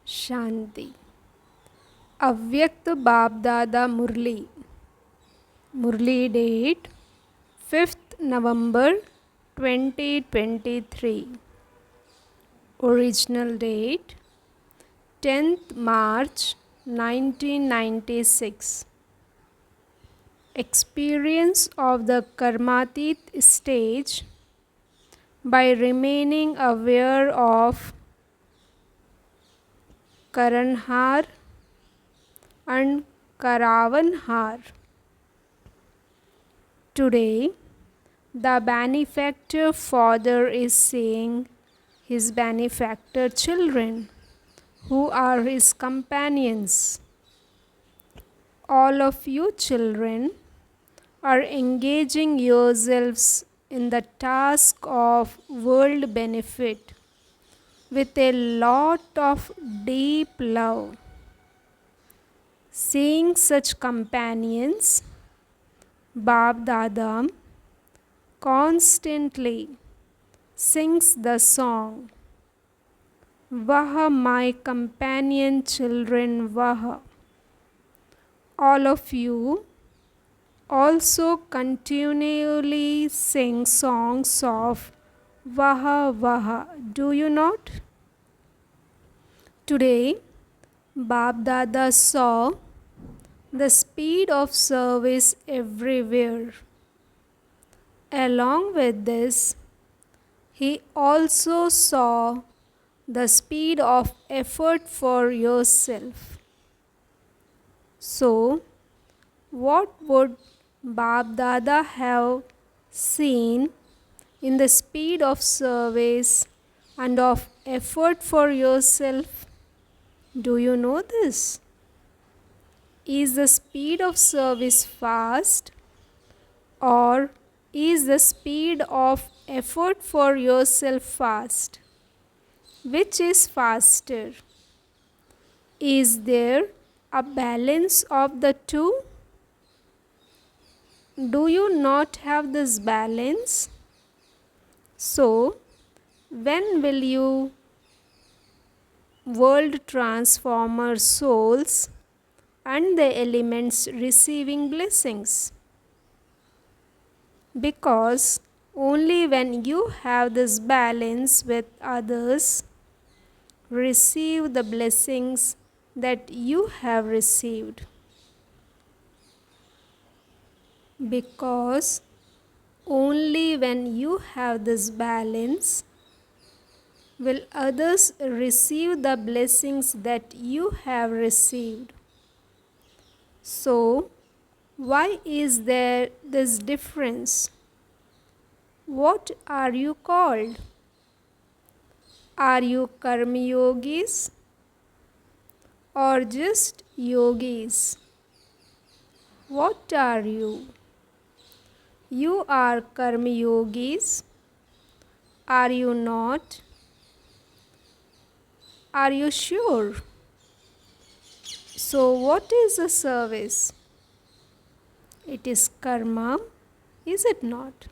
Shanti. Avyakt BapDada Murli. Murli date 5th November 2023. Original date 10th March 1996. Experience of the Karmatit stage by remaining aware of Karanhar and Karavanhar. Today, the benefactor father is seeing his benefactor children, who are his companions. All of you children are engaging yourselves in the task of world benefit with a lot of deep love. Seeing such companions, BapDada constantly sings the song, Vaha my companion children Vaha. All of you also continually sing songs of Vaha Vaha, do you not? Today, BapDada saw the speed of service everywhere. Along with this, he also saw the speed of effort for yourself. So, what would BapDada have seen in the speed of service and of effort for yourself? Do you know this? Is the speed of service fast, or is the speed of effort for yourself fast? Which is faster? Is there a balance of the two? Do you not have this balance? So, when will you world transformer souls and the elements receiving blessings? Because only when you have this balance with others, receive the blessings that you have received. Because only when you have this balance will others receive the blessings that you have received. So, why is there this difference? What are you called? Are you karma yogis or just yogis? What are you? You are karma yogis. Are you not? Are you sure? So, what is a service? It is karma, is it not?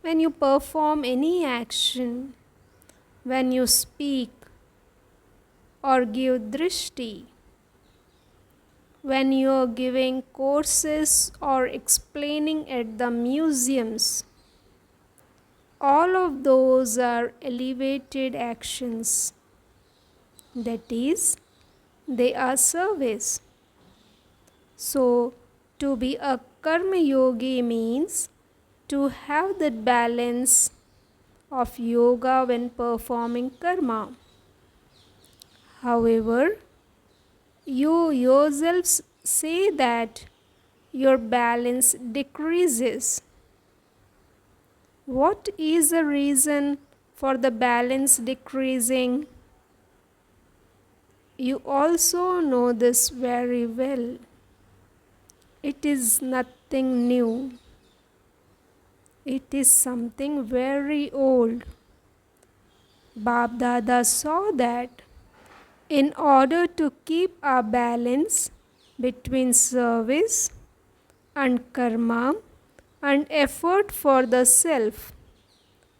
When you perform any action, when you speak or give drishti, when you are giving courses or explaining at the museums, all of those are elevated actions. That is, they are service. So, to be a karma yogi means to have that balance of yoga when performing karma. However, you yourselves say that your balance decreases. What is the reason for the balance decreasing? You also know this very well. It is nothing new. It is something very old. BapDada saw that in order to keep a balance between service and karma and effort for the self,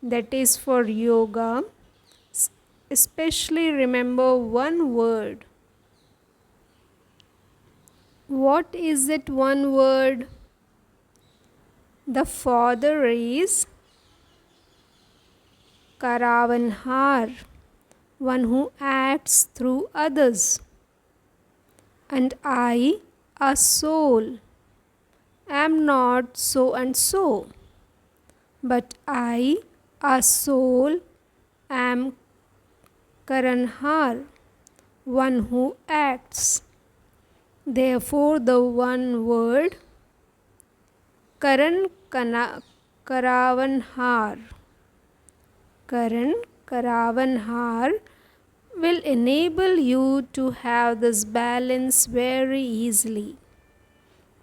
that is for yoga, especially remember one word. What is it one word? The father is Karavanhar, one who acts through others. And I, a soul, am not so and so, but I, a soul, am Karanhar, one who acts. Therefore, the one word Karan Karavanhar, Karan Karavanhar will enable you to have this balance very easily.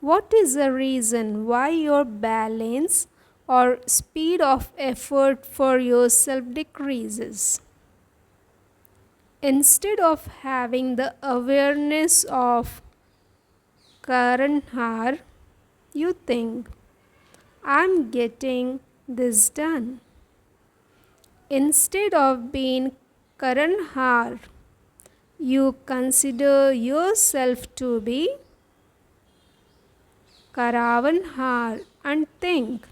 What is the reason why your balance or speed of effort for yourself decreases? Instead of having the awareness of Karanhar, you think, I'm getting this done. Instead of being Karanhar, you consider yourself to be Karavanhar and think,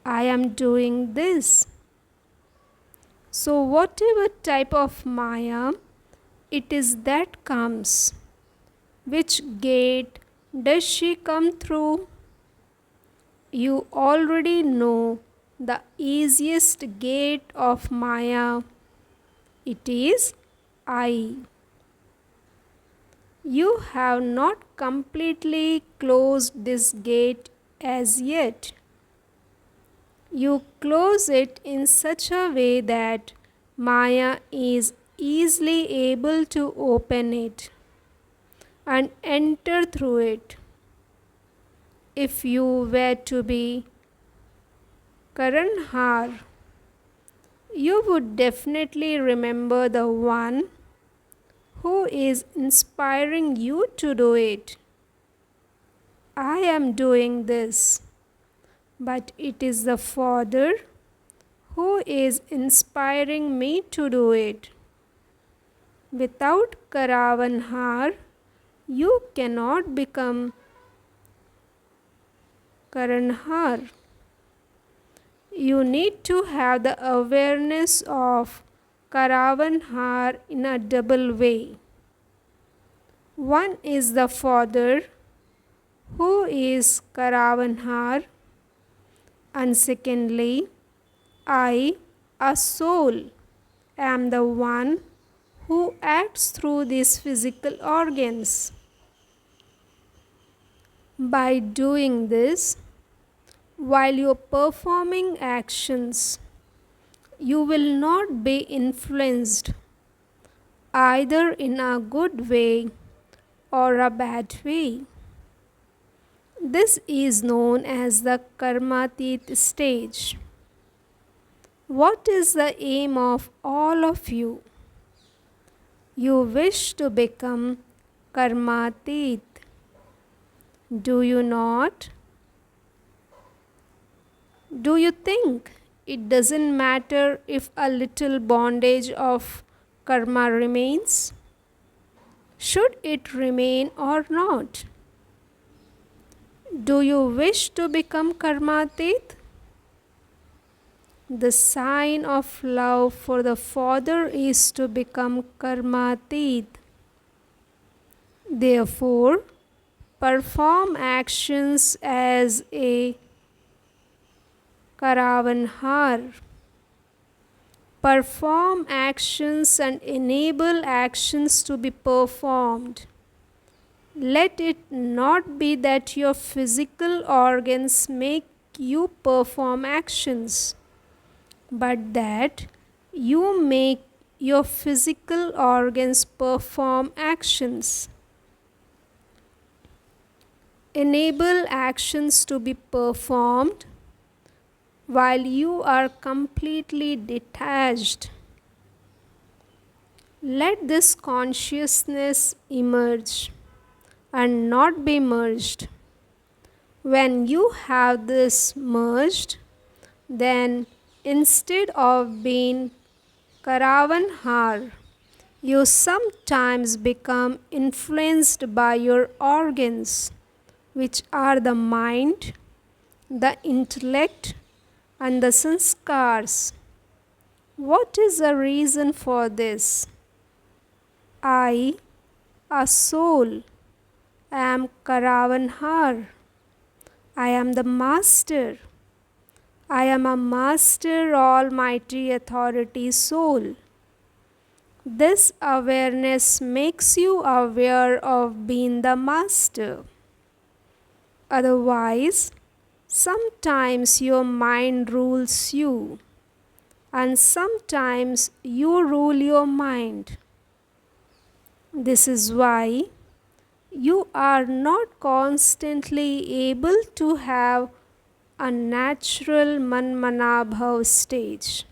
I am doing this. So whatever type of Maya it is that comes, which gate does she come through? You already know the easiest gate of Maya. It is I. You have not completely closed this gate as yet. You close it in such a way that Maya is easily able to open it and enter through it. If you were to be Karanhar, you would definitely remember the one who is inspiring you to do it. I am doing this, but it is the Father who is inspiring me to do it. Without Karavanhar, you cannot become Karanhar. You need to have the awareness of Karavanhar in a double way. One is the Father who is Karavanhar, and secondly, I, a soul, am the one who acts through these physical organs. By doing this, while you are performing actions, you will not be influenced either in a good way or a bad way. This is known as the Karmatit stage. What is the aim of all of you? You wish to become Karmatit. Do you not? Do you think it doesn't matter if a little bondage of karma remains? Should it remain or not? Do you wish to become Karmatit? The sign of love for the Father is to become Karmatit. Therefore, perform actions as a Karavanhar. Perform actions and enable actions to be performed. Let it not be that your physical organs make you perform actions, but that you make your physical organs perform actions. Enable actions to be performed while you are completely detached. Let this consciousness emerge and not be merged. When you have this merged, then instead of being Karavanhar, you sometimes become influenced by your organs, which are the mind, the intellect, and the sanskars. What is the reason for this? I, a soul, am Karavanhar. I am the master. I am a master, almighty authority soul. This awareness makes you aware of being the master. Otherwise, sometimes your mind rules you, and sometimes you rule your mind. This is why you are not constantly able to have a natural Manmanabhav stage.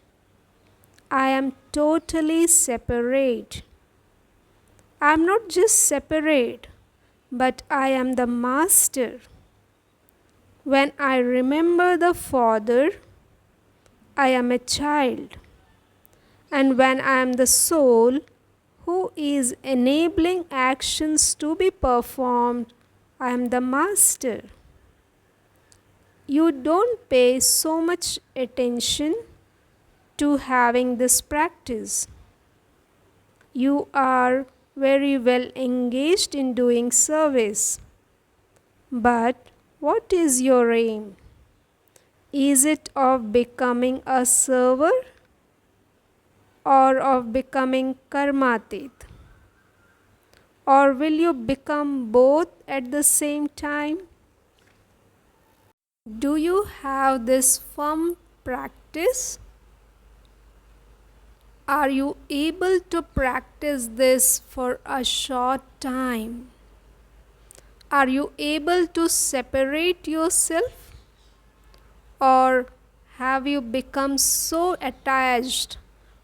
I am totally separate. I am not just separate, but I am the master. When I remember the Father, I am a child. And when I am the soul who is enabling actions to be performed, I am the master. You don't pay so much attention to having this practice. You are very well engaged in doing service. But what is your aim? Is it of becoming a server or of becoming karmatit? Or will you become both at the same time? Do you have this firm practice? Are you able to practice this for a short time? Are you able to separate yourself? Or have you become so attached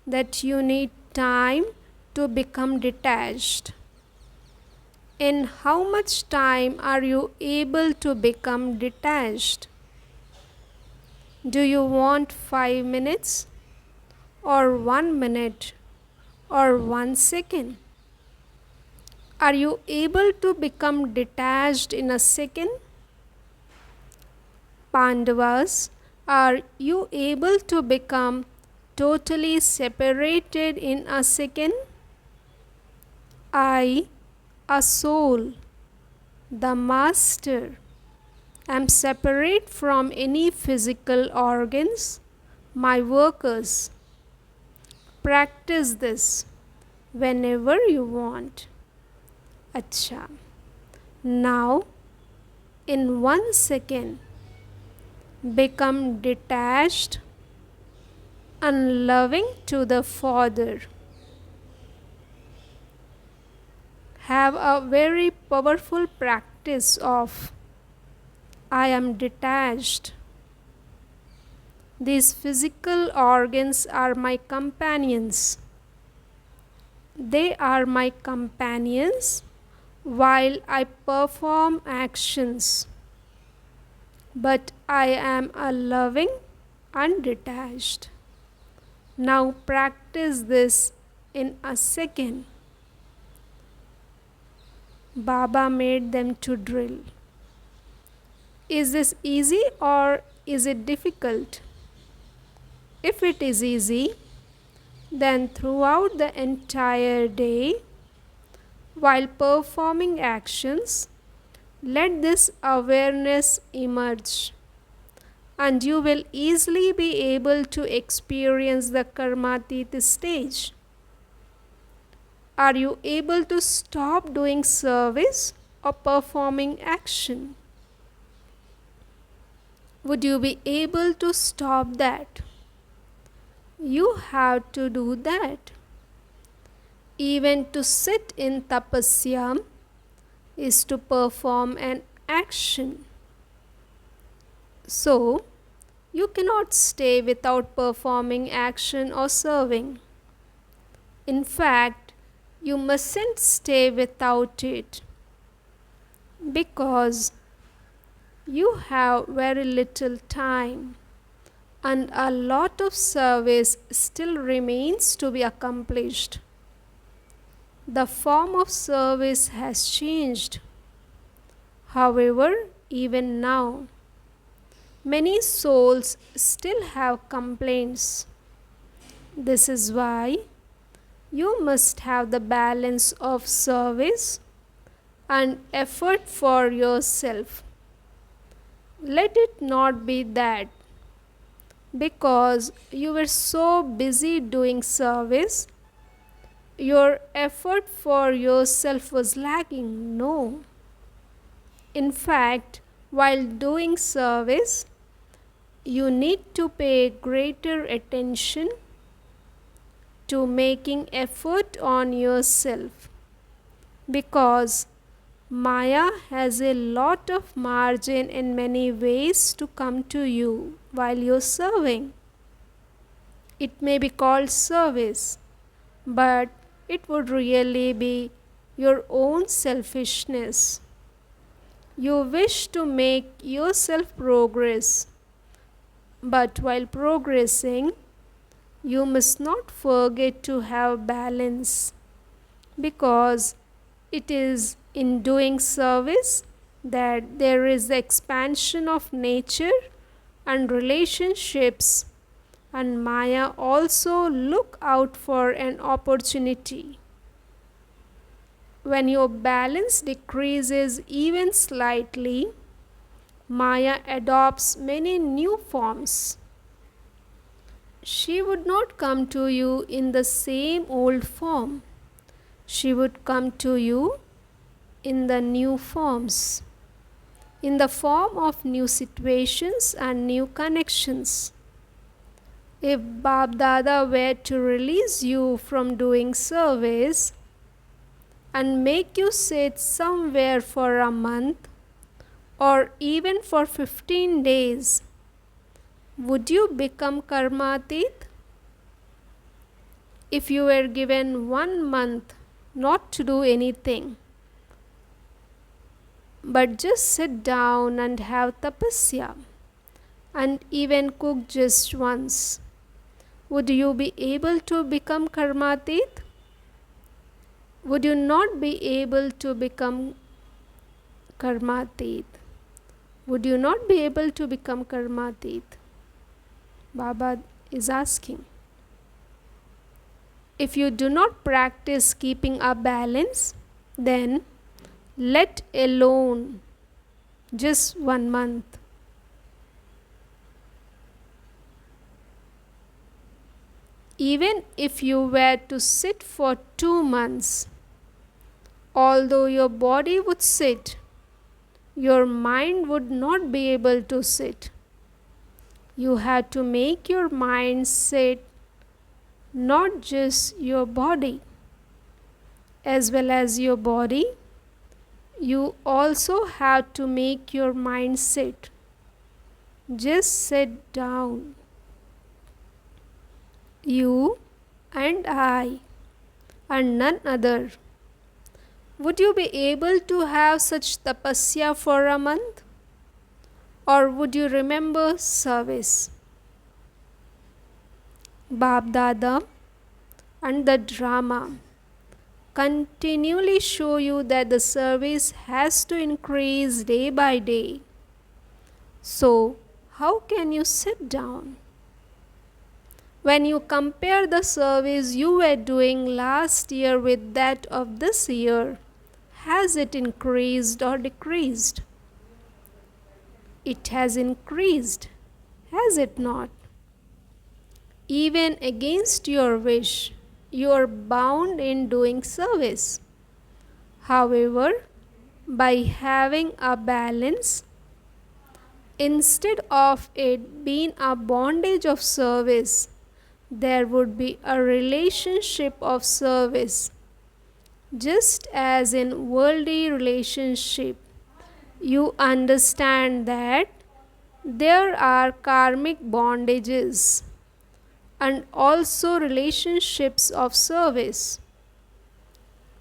that you need time to become detached? In how much time are you able to become detached? Do you want 5 minutes? Or 1 minute? Or 1 second? Are you able to become detached in a second? Pandavas, are you able to become totally separated in a second? I, a soul, the master, am separate from any physical organs, my workers. Practice this whenever you want. Acha. Now, in 1 second, become detached and loving to the Father. Have a very powerful practice of I am detached. These physical organs are my companions. They are my companions while I perform actions. But I am a loving and detached. Now practice this in a second. Baba made them to drill. Is this easy or is it difficult? If it is easy, then throughout the entire day, while performing actions, let this awareness emerge, and you will easily be able to experience the karmatit stage. Are you able to stop doing service or performing action? Would you be able to stop that? You have to do that. Even to sit in tapasya is to perform an action. So, you cannot stay without performing action or serving. In fact, you mustn't stay without it, because you have very little time and a lot of service still remains to be accomplished. The form of service has changed. However, even now, many souls still have complaints. This is why you must have the balance of service and effort for yourself. Let it not be that because you were so busy doing service, your effort for yourself was lagging. No. In fact, while doing service, you need to pay greater attention to making effort on yourself because Maya has a lot of margin in many ways to come to you while you're serving. It may be called service, but it would really be your own selfishness. You wish to make yourself progress, but while progressing, you must not forget to have balance because it is in doing service that there is the expansion of nature and relationships, and Maya also look out for an opportunity. When your balance decreases even slightly, Maya adopts many new forms. She would not come to you in the same old form. She would come to you in the new forms, in the form of new situations and new connections. If BapDada were to release you from doing service and make you sit somewhere for a month or even for 15 days, would you become karmatit? If you were given 1 month not to do anything, but just sit down and have tapasya and even cook just once, would you be able to become karmatit? Would you not be able to become karmatit? Would you not be able to become karmatit? Baba is asking. If you do not practice keeping a balance, then let alone just 1 month. Even if you were to sit for 2 months, although your body would sit, your mind would not be able to sit. You had to make your mind sit, not just your body. As well as your body, you also have to make your mind sit. Just sit down. You and I and none other. Would you be able to have such tapasya for a month? Or would you remember service? BapDada and the drama continually show you that the service has to increase day by day. So, how can you sit down? When you compare the service you were doing last year with that of this year, has it increased or decreased? It has increased, has it not? Even against your wish, you are bound in doing service. However, by having a balance, instead of it being a bondage of service, there would be a relationship of service. Just as in worldly relationship, you understand that there are karmic bondages and also relationships of service.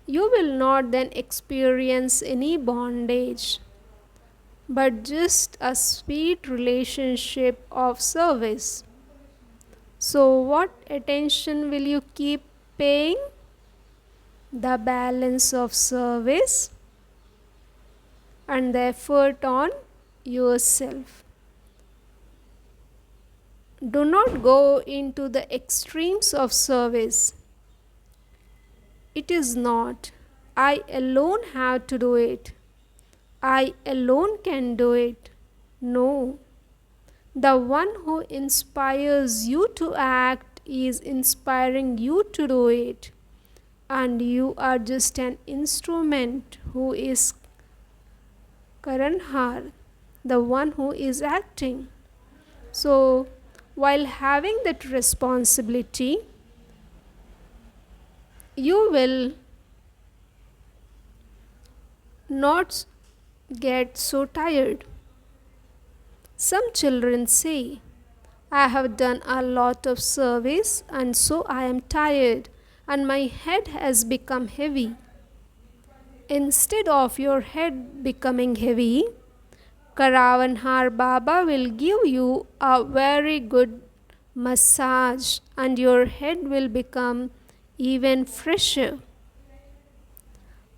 You will not then experience any bondage, but just a sweet relationship of service. So, what attention will you keep paying? The balance of service and the effort on yourself. Do not go into the extremes of service. It is not, I alone have to do it. I alone can do it. No. The one who inspires you to act is inspiring you to do it. And you are just an instrument who is Karanhar, the one who is acting. So, while having that responsibility, you will not get so tired. Some children say, I have done a lot of service and so I am tired and my head has become heavy. Instead of your head becoming heavy, Karavanhar Baba will give you a very good massage and your head will become even fresher.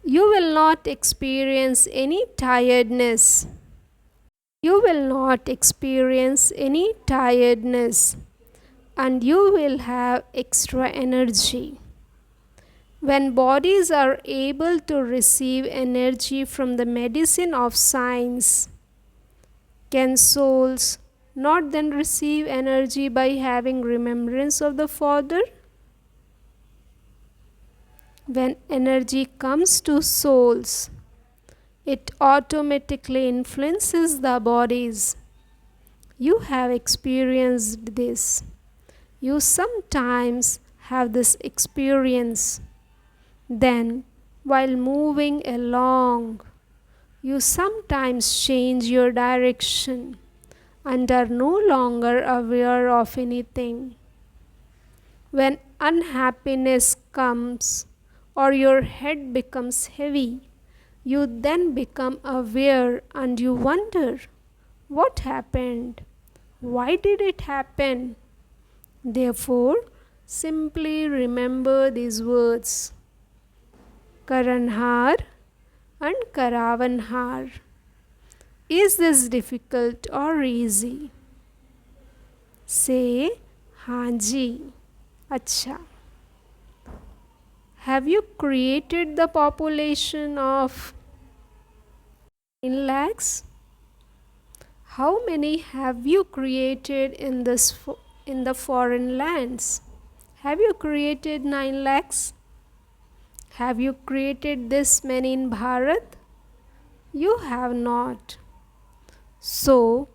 You will not experience any tiredness. You will not experience any tiredness and you will have extra energy. When bodies are able to receive energy from the medicine of science, can souls not then receive energy by having remembrance of the Father? When energy comes to souls, it automatically influences the bodies. You have experienced this. You sometimes have this experience. Then, while moving along, you sometimes change your direction and are no longer aware of anything. When unhappiness comes or your head becomes heavy, you then become aware and you wonder, what happened? Why did it happen? Therefore, simply remember these words, Karanhar and Karavanhar. Is this difficult or easy? Say, Hanji. Acha. Have you created the population of 9 lakhs? How many have you created in the foreign lands? Have you created 9 lakhs? Have you created this many in Bharat? You have not. So,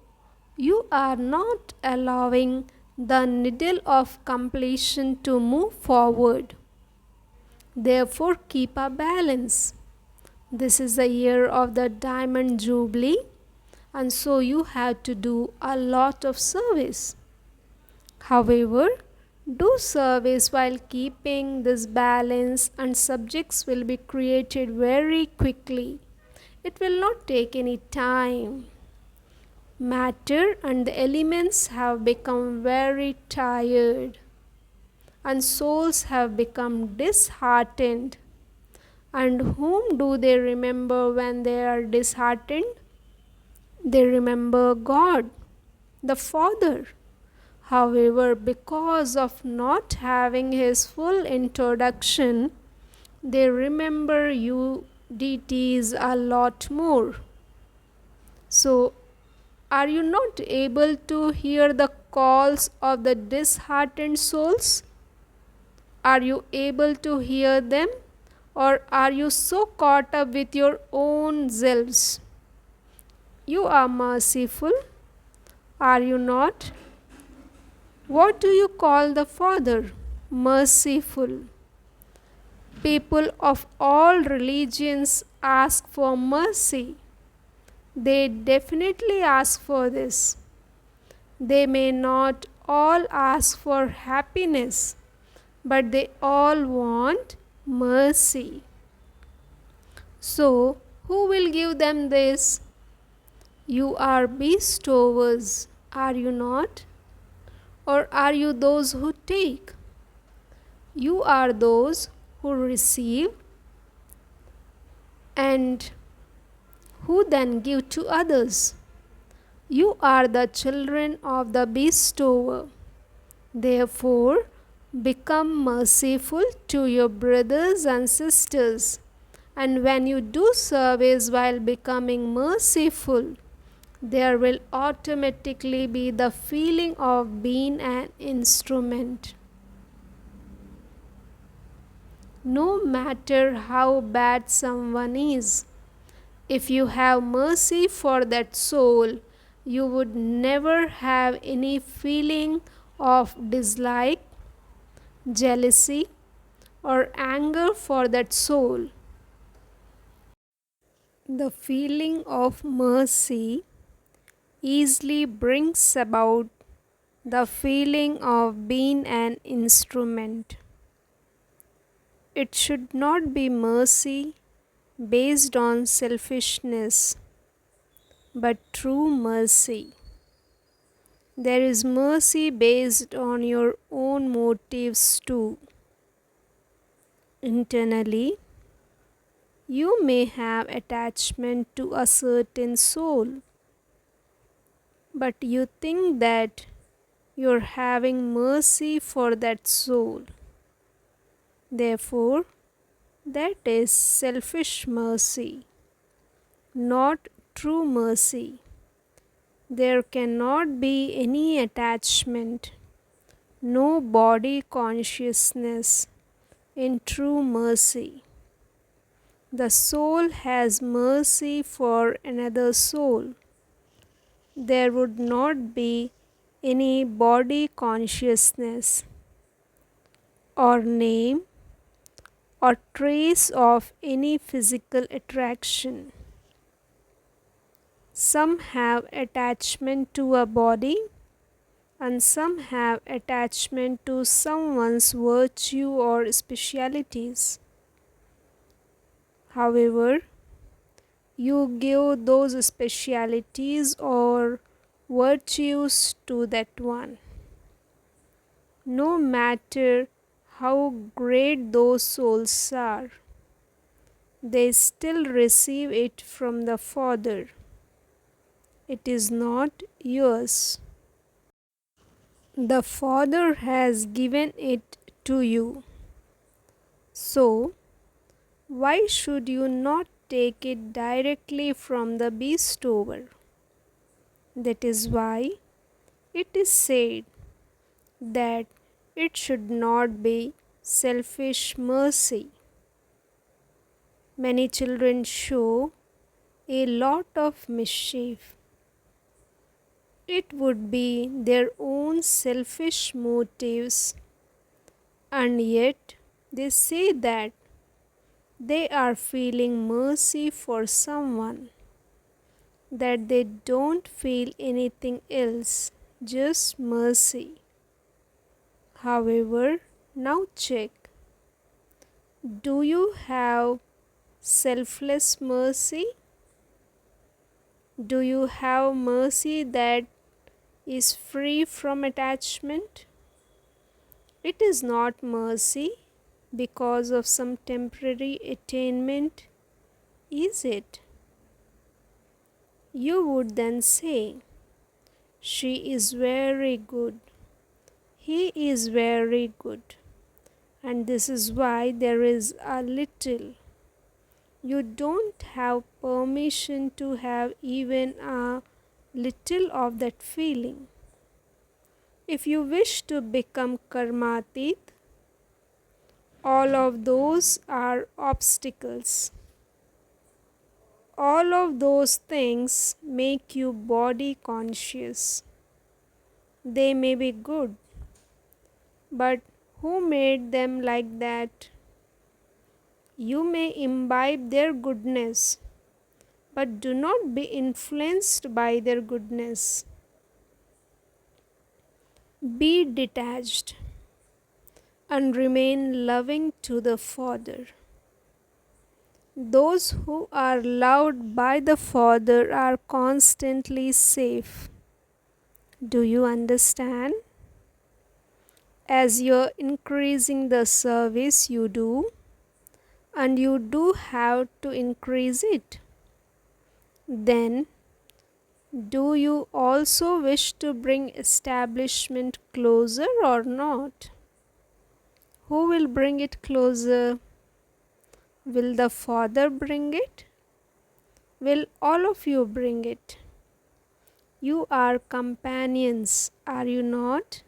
you are not allowing the needle of completion to move forward. Therefore, keep a balance. This is the year of the Diamond Jubilee, and so you have to do a lot of service. However, do service while keeping this balance, and subjects will be created very quickly. It will not take any time. Matter and the elements have become very tired, and souls have become disheartened. And whom do they remember when they are disheartened? They remember God, the Father. However, because of not having His full introduction, they remember you deities a lot more. So, are you not able to hear the calls of the disheartened souls? Are you able to hear them? Or are you so caught up with your own selves? You are merciful, are you not? What do you call the Father? Merciful. People of all religions ask for mercy. They definitely ask for this. They may not all ask for happiness, but they all want mercy. So, who will give them this? You are bestowers, are you not? Or are you those who take? You are those who receive and who then give to others. You are the children of the bestower. Therefore, become merciful to your brothers and sisters. And when you do service while becoming merciful, there will automatically be the feeling of being an instrument. No matter how bad someone is, if you have mercy for that soul, you would never have any feeling of dislike, jealousy, or anger for that soul. The feeling of mercy easily brings about the feeling of being an instrument. It should not be mercy based on selfishness, but true mercy. There is mercy based on your own motives too. Internally, you may have attachment to a certain soul, but you think that you're having mercy for that soul. Therefore, that is selfish mercy, not true mercy. There cannot be any attachment, no body consciousness in true mercy. The soul has mercy for another soul. There would not be any body consciousness or name or trace of any physical attraction. Some have attachment to a body and some have attachment to someone's virtue or specialities. However, you give those specialities or virtues to that one. No matter how great those souls are, they still receive it from the Father. It is not yours. The Father has given it to you. So, why should you not take it directly from the bestower? That is why it is said that it should not be selfish mercy. Many children show a lot of mischief. It would be their own selfish motives, and yet they say that they are feeling mercy for someone, that they don't feel anything else, just mercy. However, now check. Do you have selfless mercy? Do you have mercy that is free from attachment? It is not mercy because of some temporary attainment, is it? You would then say, she is very good, he is very good, and this is why there is a little. You don't have permission to have even a little of that feeling. If you wish to become karmatit, all of those are obstacles. All of those things make you body conscious. They may be good, but who made them like that? You may imbibe their goodness, but do not be influenced by their goodness. Be detached and remain loving to the Father. Those who are loved by the Father are constantly safe. Do you understand? as you're increasing the service you do, and you do have to increase it, then do you also wish to bring establishment closer or not? Who will bring it closer? Will the Father bring it? Will all of you bring it? You are companions, are you not?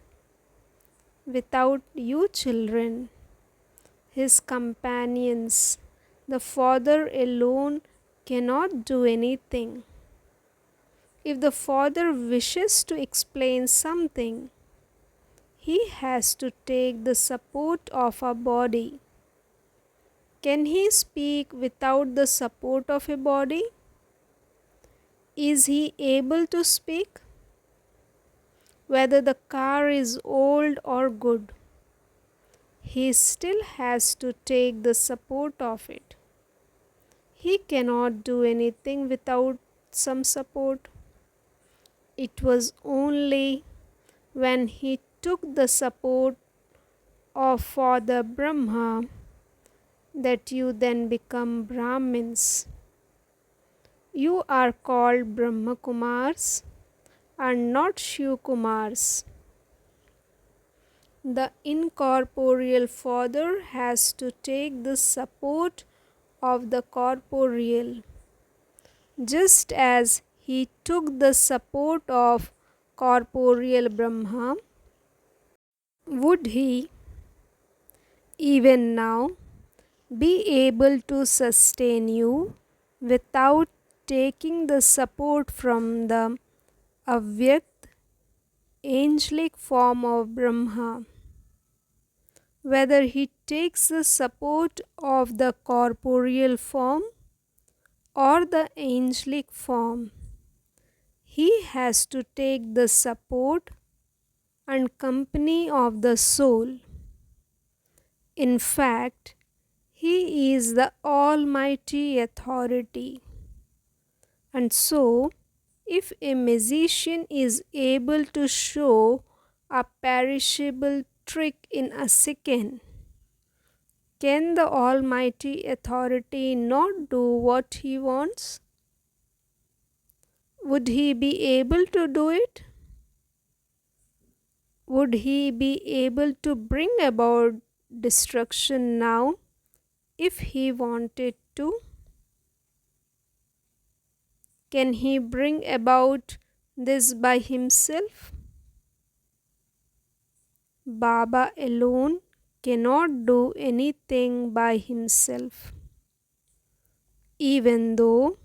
Without you children, his companions, the Father alone cannot do anything. If the Father wishes to explain something, he has to take the support of a body. Can he speak without the support of a body? Is he able to speak? Whether the car is old or good, he still has to take the support of it. He cannot do anything without some support. It was only when he took the support of Father Brahma that you then become Brahmins. You are called Brahma Kumars and not Shiv Kumars. The incorporeal Father has to take the support of the corporeal, just as he took the support of corporeal Brahma. Would he, even now, be able to sustain you without taking the support from the Avyakt angelic form of Brahma? Whether he takes the support of the corporeal form or the angelic form, he has to take the support and company of the soul. In fact, he is the almighty authority. And so, if a magician is able to show a perishable trick in a second, can the almighty authority not do what he wants? Would he be able to do it? Would he be able to bring about destruction now if he wanted to? Can he bring about this by himself? Baba alone cannot do anything by himself. Even though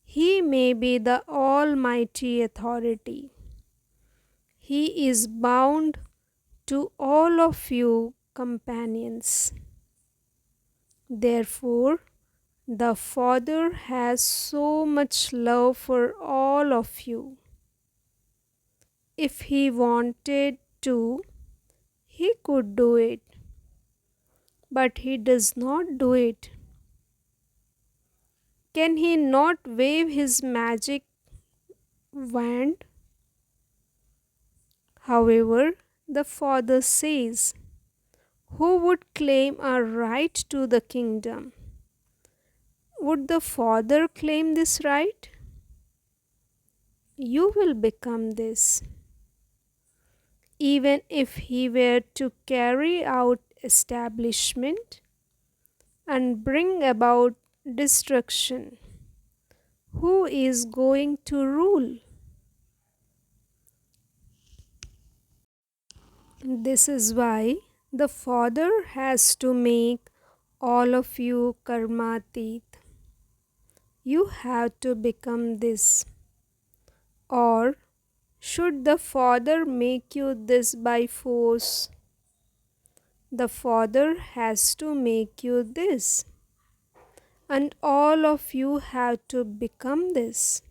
he may be the almighty authority, he is bound to all of you companions. Therefore, the Father has so much love for all of you. If he wanted to, he could do it, but he does not do it. Can he not wave his magic wand? However, the Father says, who would claim a right to the kingdom? Would the Father claim this right? You will become this. Even if he were to carry out establishment and bring about destruction, who is going to rule? This is why the Father has to make all of you karmatit. You have to become this. Or should the Father make you this by force? The Father has to make you this. And all of you have to become this.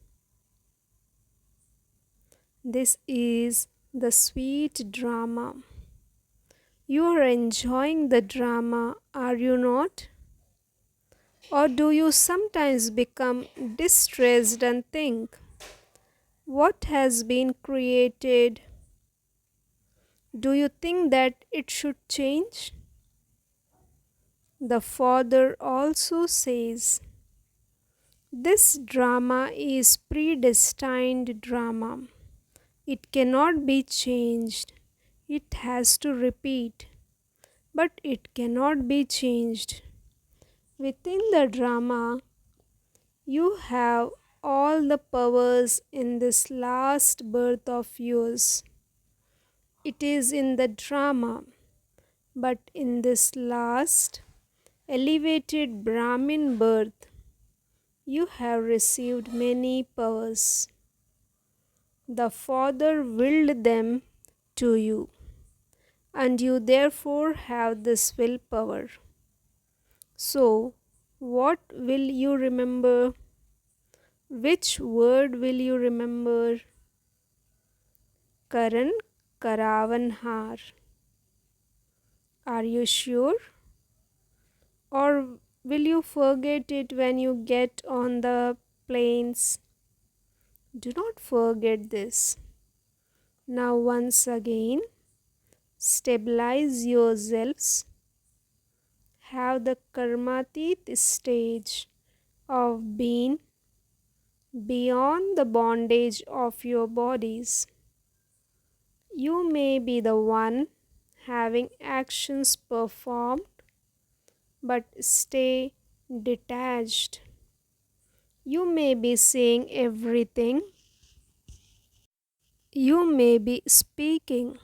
This is the sweet drama. You are enjoying the drama, are you not? Or do you sometimes become distressed and think, what has been created? Do you think that it should change? The father also says, this drama is predestined drama. It cannot be changed. It has to repeat, but it cannot be changed. Within the drama, you have all the powers in this last birth of yours. It is in the drama, but in this last elevated Brahmin birth, you have received many powers. The Father willed them to you, and you therefore have this willpower. So, what will you remember? Which word will you remember? Karan Karavanhar. Are you sure? Or will you forget it when you get on the planes? Do not forget this. Now, once again, stabilize yourselves. Have the karmatit stage of being beyond the bondage of your bodies. You may be the one having actions performed, but stay detached. You may be saying everything. You may be speaking,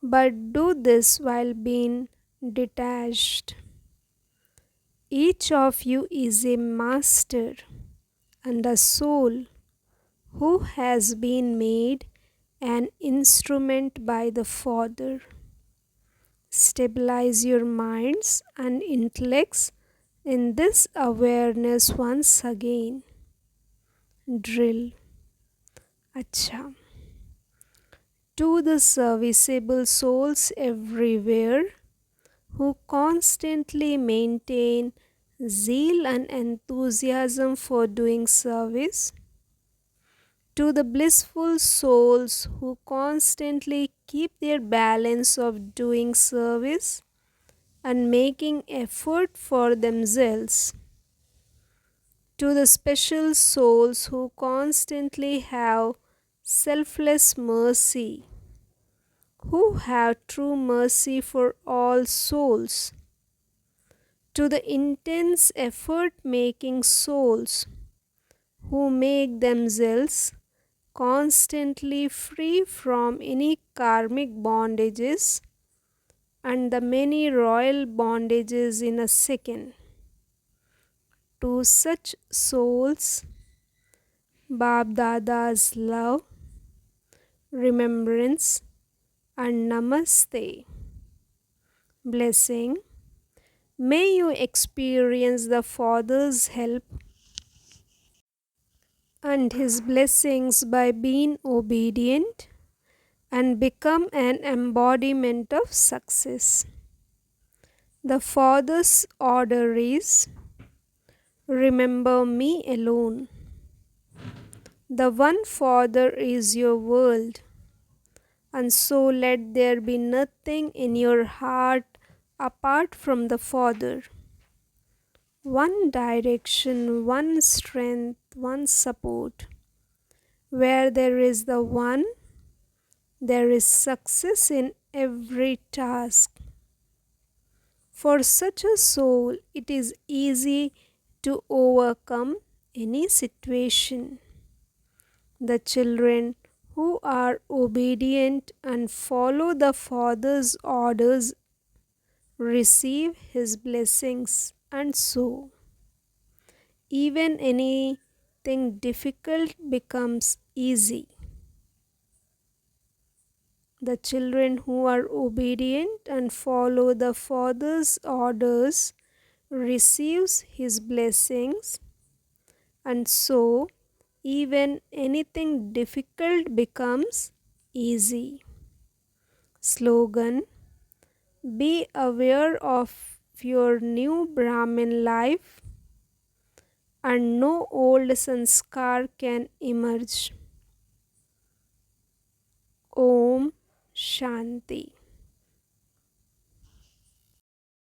but do this while being detached. Each of you is a master and a soul who has been made an instrument by the Father. Stabilize your minds and intellects in this awareness once again. Drill. Acha. To the serviceable souls everywhere who constantly maintain zeal and enthusiasm for doing service, to the blissful souls who constantly keep their balance of doing service and making effort for themselves, to the special souls who constantly have selfless mercy, who have true mercy for all souls, to the intense effort making souls who make themselves constantly free from any karmic bondages and the many royal bondages in a second. To such souls, BapDada's love, remembrance, and namaste. Blessing. May you experience the Father's help and His blessings by being obedient and become an embodiment of success. The Father's order is, remember me alone. The one Father is your world, and so let there be nothing in your heart apart from the Father. One direction, one strength, one support. Where there is the one, there is success in every task. For such a soul, it is easy to overcome any situation. The children who are obedient and follow the Father's orders receive His blessings, and so even anything difficult becomes easy. The children who are obedient and follow the Father's orders receives His blessings, and so even anything difficult becomes easy. Slogan: be aware of your new Brahmin life and no old sanskar can emerge. Om Shanti.